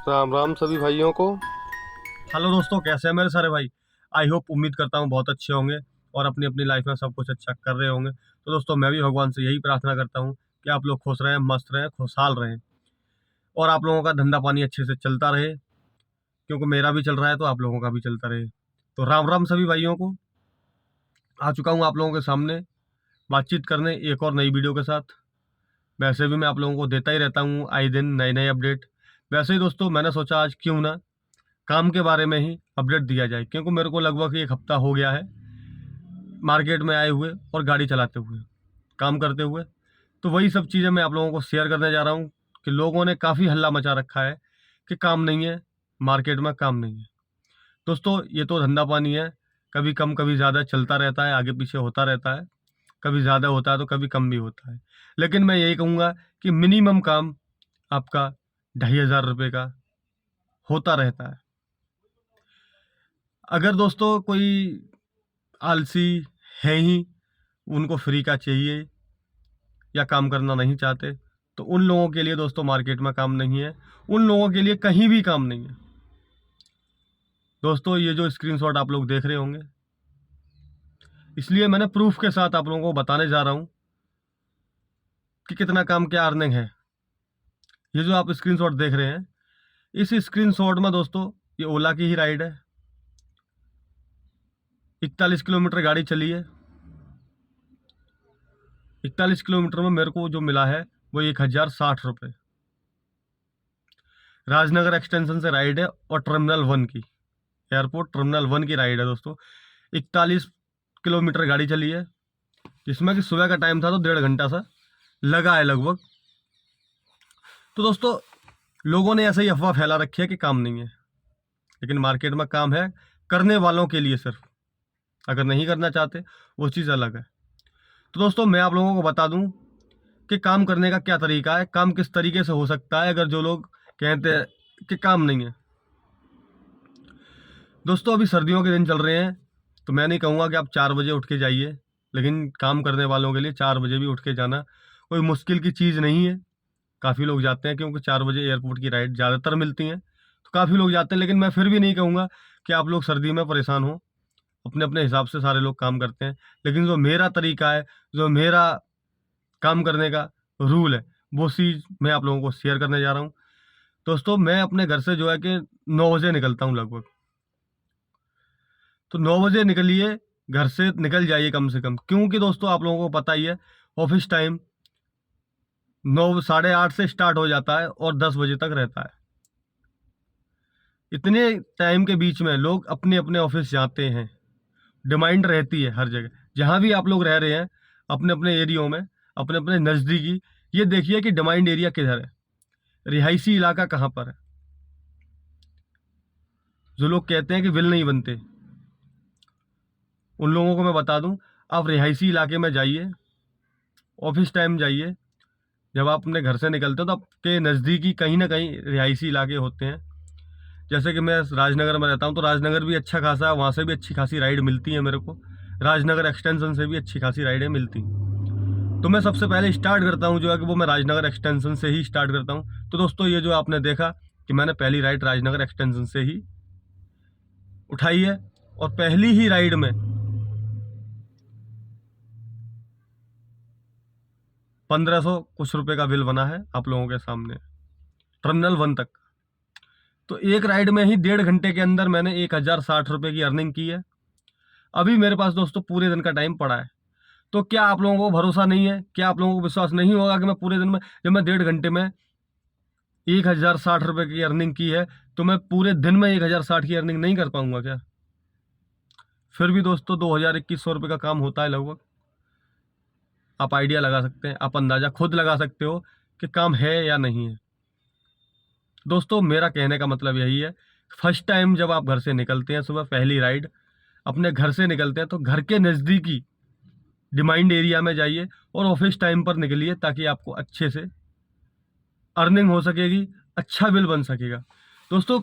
राम राम सभी भाइयों को। हेलो दोस्तों, कैसे हैं मेरे सारे भाई। आई होप, उम्मीद करता हूँ बहुत अच्छे होंगे और अपनी अपनी लाइफ में सब कुछ अच्छा कर रहे होंगे। तो दोस्तों, मैं भी भगवान से यही प्रार्थना करता हूँ कि आप लोग खुश रहें, मस्त रहें, खुशहाल रहें और आप लोगों का धंधा पानी अच्छे से चलता रहे, क्योंकि मेरा भी चल रहा है तो आप लोगों का भी चलता रहे। तो राम राम सभी भाइयों को। आ चुका हूँ आप लोगों के सामने बातचीत करने एक और नई वीडियो के साथ। वैसे भी मैं आप लोगों को देता ही रहता हूँ आए दिन नए नए अपडेट। वैसे ही दोस्तों, मैंने सोचा आज क्यों ना काम के बारे में ही अपडेट दिया जाए, क्योंकि मेरे को लगभग एक हफ्ता हो गया है मार्केट में आए हुए और गाड़ी चलाते हुए, काम करते हुए। तो वही सब चीज़ें मैं आप लोगों को शेयर करने जा रहा हूँ कि लोगों ने काफ़ी हल्ला मचा रखा है कि काम नहीं है, मार्केट में काम नहीं है। दोस्तों, ये तो धंधा पानी है, कभी कम कभी ज़्यादा चलता रहता है, आगे पीछे होता रहता है। कभी ज़्यादा होता है तो कभी कम भी होता है। लेकिन मैं यही कहूँगा कि मिनिमम काम आपका 2,500 रुपये का होता रहता है। अगर दोस्तों कोई आलसी है ही, उनको फ्री का चाहिए या काम करना नहीं चाहते, तो उन लोगों के लिए दोस्तों मार्केट में काम नहीं है, उन लोगों के लिए कहीं भी काम नहीं है। दोस्तों, ये जो स्क्रीनशॉट आप लोग देख रहे होंगे, इसलिए मैंने प्रूफ के साथ आप लोगों को बताने जा रहा हूँ कि कितना काम, क्या अर्निंग है। ये जो आप स्क्रीनशॉट देख रहे हैं, इस स्क्रीनशॉट में दोस्तों ये ओला की ही राइड है। 41 किलोमीटर गाड़ी चली है। 41 किलोमीटर में मेरे को जो मिला है वो 1,060 रुपये। राजनगर एक्सटेंशन से राइड है और टर्मिनल 1 की, एयरपोर्ट टर्मिनल 1 की राइड है दोस्तों। 41 किलोमीटर गाड़ी चली है, जिसमें कि सुबह का टाइम था तो 1.5 घंटा सा लगा है लगभग। तो दोस्तों, लोगों ने ऐसे ही अफवाह फैला रखी है कि काम नहीं है, लेकिन मार्केट में काम है, करने वालों के लिए सिर्फ। अगर नहीं करना चाहते वो चीज़ अलग है। तो दोस्तों, मैं आप लोगों को बता दूं कि काम करने का क्या तरीका है, काम किस तरीके से हो सकता है अगर जो लोग कहते हैं कि काम नहीं है। दोस्तों, अभी सर्दियों के दिन चल रहे हैं, तो मैं नहीं कहूँगा कि आप 4 बजे उठ के जाइए, लेकिन काम करने वालों के लिए 4 बजे भी उठ के जाना कोई मुश्किल की चीज़ नहीं है। काफ़ी लोग जाते हैं, क्योंकि 4 बजे एयरपोर्ट की राइड ज़्यादातर मिलती हैं, तो काफ़ी लोग जाते हैं। लेकिन मैं फिर भी नहीं कहूँगा कि आप लोग सर्दी में परेशान हो, अपने अपने हिसाब से सारे लोग काम करते हैं। लेकिन जो मेरा तरीका है, जो मेरा काम करने का रूल है, वो चीज़ मैं आप लोगों को शेयर करने जा रहा हूँ। दोस्तों, मैं अपने घर से जो है कि 9 बजे निकलता हूँ लगभग। तो 9 बजे निकलिए, घर से निकल जाइए कम से कम, क्योंकि दोस्तों आप लोगों को पता ही है ऑफिस टाइम 9, 8:30 से स्टार्ट हो जाता है और 10 बजे तक रहता है। इतने टाइम के बीच में लोग अपने अपने ऑफिस जाते हैं। डिमांड रहती है हर जगह, जहाँ भी आप लोग रह रहे हैं, अपने अपने एरियो में, अपने अपने नज़दीकी। ये देखिए कि डिमांड एरिया किधर है, रिहायशी इलाका कहाँ पर है। जो लोग कहते हैं कि बिल नहीं बनते, उन लोगों को मैं बता दूं, आप रिहायशी इलाके में जाइए, ऑफिस टाइम जाइए। जब आप अपने घर से निकलते हो तो आपके नज़दीकी कहीं ना कहीं रिहायशी इलाके होते हैं। जैसे कि मैं राजनगर में रहता हूँ, तो राजनगर भी अच्छा खासा है, वहाँ से भी अच्छी खासी राइड मिलती है मेरे को। राजनगर एक्सटेंशन से भी अच्छी खासी राइडें मिलती हैं। तो मैं सबसे पहले स्टार्ट करता हूँ जो है कि वो मैं राजनगर एक्सटेंशन से ही स्टार्ट करता हूँ। तो दोस्तों, ये जो आपने देखा कि मैंने पहली राइड राजनगर एक्सटेंशन से ही उठाई है, और पहली ही राइड में 1,500 कुछ रुपए का बिल बना है आप लोगों के सामने, टर्मिनल 1 तक। तो एक राइड में ही 1.5 घंटे के अंदर मैंने 1,060 रुपये की अर्निंग की है। अभी मेरे पास दोस्तों पूरे दिन का टाइम पड़ा है। तो क्या आप लोगों को भरोसा नहीं है, क्या आप लोगों को विश्वास नहीं होगा कि मैं पूरे दिन में, जब मैं 1.5 घंटे में 1,060 रुपये की अर्निंग की है, तो मैं पूरे दिन में 1,060 की अर्निंग नहीं कर पाऊंगा क्या? फिर भी दोस्तों 2,000-2,100 रुपये का काम होता है लगभग। आप आइडिया लगा सकते हैं, आप अंदाज़ा खुद लगा सकते हो कि काम है या नहीं है। दोस्तों, मेरा कहने का मतलब यही है, फर्स्ट टाइम जब आप घर से निकलते हैं, सुबह पहली राइड अपने घर से निकलते हैं, तो घर के नज़दीकी डिमांड एरिया में जाइए और ऑफिस टाइम पर निकलिए, ताकि आपको अच्छे से अर्निंग हो सकेगी, अच्छा बिल बन सकेगा। दोस्तों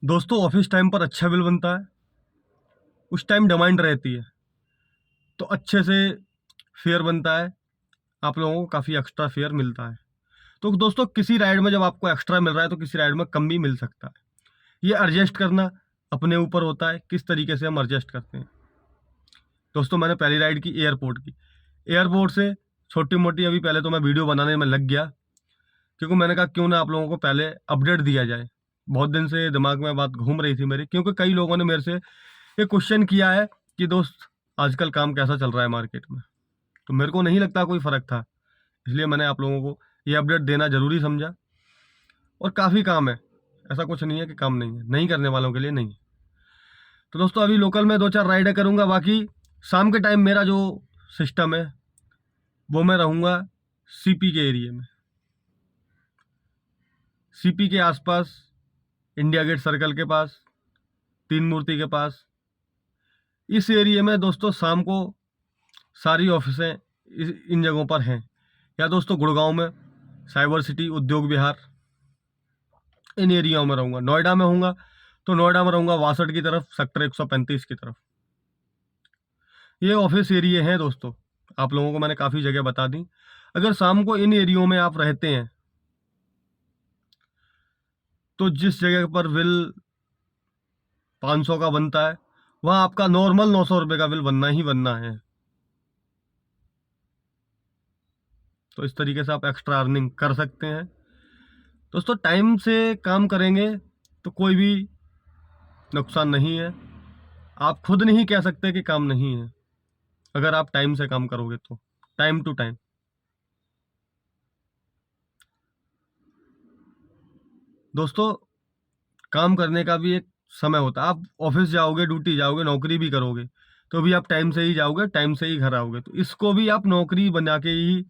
दोस्तों ऑफिस टाइम पर अच्छा बिल बनता है, उस टाइम डिमांड रहती है, तो अच्छे से फेयर बनता है, आप लोगों को काफ़ी एक्स्ट्रा फेयर मिलता है। तो दोस्तों किसी राइड में जब आपको एक्स्ट्रा मिल रहा है तो किसी राइड में कम भी मिल सकता है। ये एडजस्ट करना अपने ऊपर होता है, किस तरीके से हम एडजस्ट करते हैं। दोस्तों मैंने पहली राइड की एयरपोर्ट की, एयरपोर्ट से छोटी मोटी अभी पहले तो मैं वीडियो बनाने में लग गया, क्योंकि मैंने कहा क्यों ना आप लोगों को पहले अपडेट दिया जाए। बहुत दिन से दिमाग में बात घूम रही थी मेरी, क्योंकि कई लोगों ने मेरे से ये क्वेश्चन किया है कि दोस्त आजकल काम कैसा चल रहा है मार्केट में। तो मेरे को नहीं लगता कोई फ़र्क था, इसलिए मैंने आप लोगों को ये अपडेट देना ज़रूरी समझा। और काफ़ी काम है, ऐसा कुछ नहीं है कि काम नहीं है, नहीं करने वालों के लिए नहीं। तो दोस्तों अभी लोकल में 2-4 राइडें करूँगा, बाकी शाम के टाइम मेरा जो सिस्टम है वो मैं रहूँगा सीपी के एरिया में, सीपी के आसपास, इंडिया गेट सर्कल के पास, तीन मूर्ति के पास। इस एरिया में दोस्तों शाम को सारी ऑफिसें इन जगहों पर हैं। या दोस्तों गुड़गांव में साइबर सिटी, उद्योग विहार, इन एरियाओं में रहूँगा। नोएडा में होऊंगा तो नोएडा में रहूँगा 62 की तरफ, सेक्टर 135 की तरफ। ये ऑफिस एरिया हैं दोस्तों, आप लोगों को मैंने काफ़ी जगह बता दी। अगर शाम को इन एरियो में आप रहते हैं तो जिस जगह पर बिल 500 का बनता है वहाँ आपका नॉर्मल 900 रुपये का बिल बनना ही बनना है। तो इस तरीके से आप एक्स्ट्रा अर्निंग कर सकते हैं। दोस्तों टाइम से काम करेंगे तो कोई भी नुकसान नहीं है। आप खुद नहीं कह सकते कि काम नहीं है, अगर आप टाइम से काम करोगे तो, टाइम टू टाइम। दोस्तों काम करने का भी एक समय होता है। आप ऑफिस जाओगे, ड्यूटी जाओगे, नौकरी भी करोगे तो भी आप टाइम से ही जाओगे, टाइम से ही घर आओगे। तो इसको भी आप नौकरी बना के ही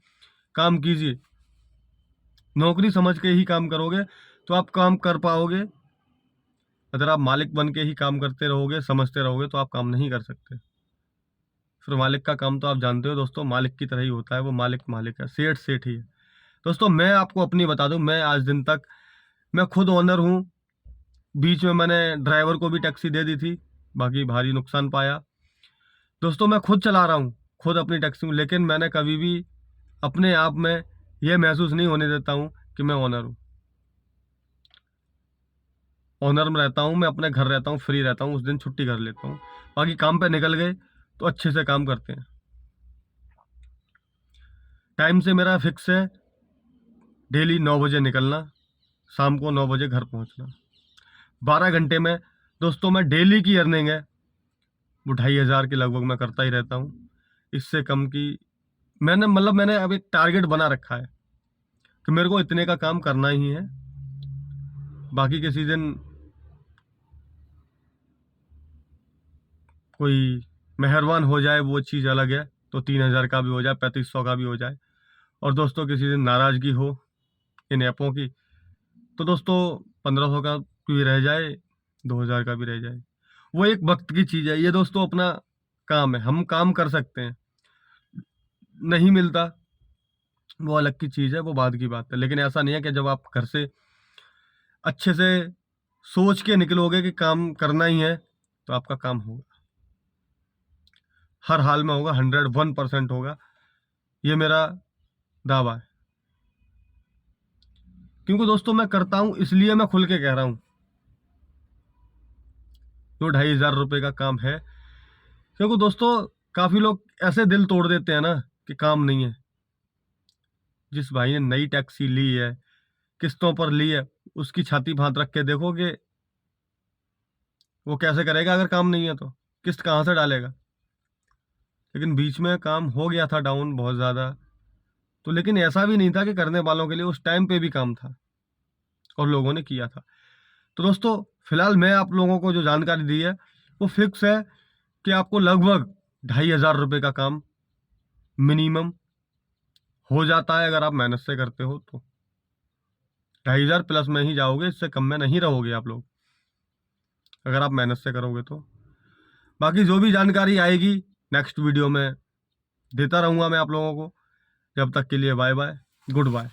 काम कीजिए, नौकरी समझ के ही काम करोगे तो आप काम कर पाओगे। अगर आप मालिक बन के ही काम करते रहोगे, समझते रहोगे, तो आप काम नहीं कर सकते। फिर मालिक का काम तो आप जानते हो दोस्तों, मालिक की तरह ही होता है वो। मालिक मालिक है, सेठ सेठ ही है। दोस्तों मैं आपको अपनी बता दूं, मैं आज दिन तक मैं खुद ओनर हूं। बीच में मैंने ड्राइवर को भी टैक्सी दे दी थी, बाकी भारी नुकसान पाया। दोस्तों मैं खुद चला रहा हूँ, खुद अपनी टैक्सी हूँ, लेकिन मैंने कभी भी अपने आप में यह महसूस नहीं होने देता हूँ कि मैं ओनर हूँ। ऑनर में रहता हूँ, मैं अपने घर रहता हूँ, फ्री रहता हूँ, उस दिन छुट्टी कर लेता हूँ। बाकी काम पे निकल गए तो अच्छे से काम करते हैं। टाइम से मेरा फिक्स है, डेली 9 बजे निकलना, शाम को 9 बजे घर पहुँचना। 12 घंटे में दोस्तों मैं डेली की अर्निंग है वो 2,500 के लगभग मैं करता ही रहता हूँ। इससे कम की मैंने अब एक टारगेट बना रखा है कि मेरे को इतने का काम करना ही है। बाकी किसी दिन कोई मेहरबान हो जाए वो चीज़ अलग है, तो 3,000 का भी हो जाए, 3,500 का भी हो जाए। और दोस्तों किसी दिन नाराज़गी हो इन ऐपों की तो दोस्तों 1,500 का भी रह जाए, 2,000 का भी रह जाए, वो एक वक्त की चीज़ है। ये दोस्तों अपना काम है, हम काम कर सकते हैं, नहीं मिलता वो अलग की चीज़ है, वो बाद की बात है। लेकिन ऐसा नहीं है कि जब आप घर से अच्छे से सोच के निकलोगे कि काम करना ही है तो आपका काम होगा, हर हाल में होगा, 101% होगा। ये मेरा दावा है, क्योंकि दोस्तों मैं करता हूं, इसलिए मैं खुल के कह रहा हूं। जो 2,500 रुपये का काम है, क्योंकि दोस्तों काफ़ी लोग ऐसे दिल तोड़ देते हैं ना कि काम नहीं है। जिस भाई ने नई टैक्सी ली है, किस्तों पर ली है, उसकी छाती भांत रख के देखो कि वो कैसे करेगा। अगर काम नहीं है तो किस्त कहाँ से डालेगा। लेकिन बीच में काम हो गया था डाउन बहुत ज़्यादा, तो लेकिन ऐसा भी नहीं था कि करने वालों के लिए उस टाइम पे भी काम था और लोगों ने किया था। तो दोस्तों फिलहाल मैं आप लोगों को जो जानकारी दी है वो फिक्स है कि आपको लगभग 2,500 रुपये का काम मिनिमम हो जाता है अगर आप मेहनत से करते हो तो। 2,500 प्लस में ही जाओगे, इससे कम में नहीं रहोगे आप लोग अगर आप मेहनत से करोगे तो। बाकी जो भी जानकारी आएगी नेक्स्ट वीडियो में देता रहूँगा मैं आप लोगों को। जब तक के लिए बाय बाय, गुड बाय।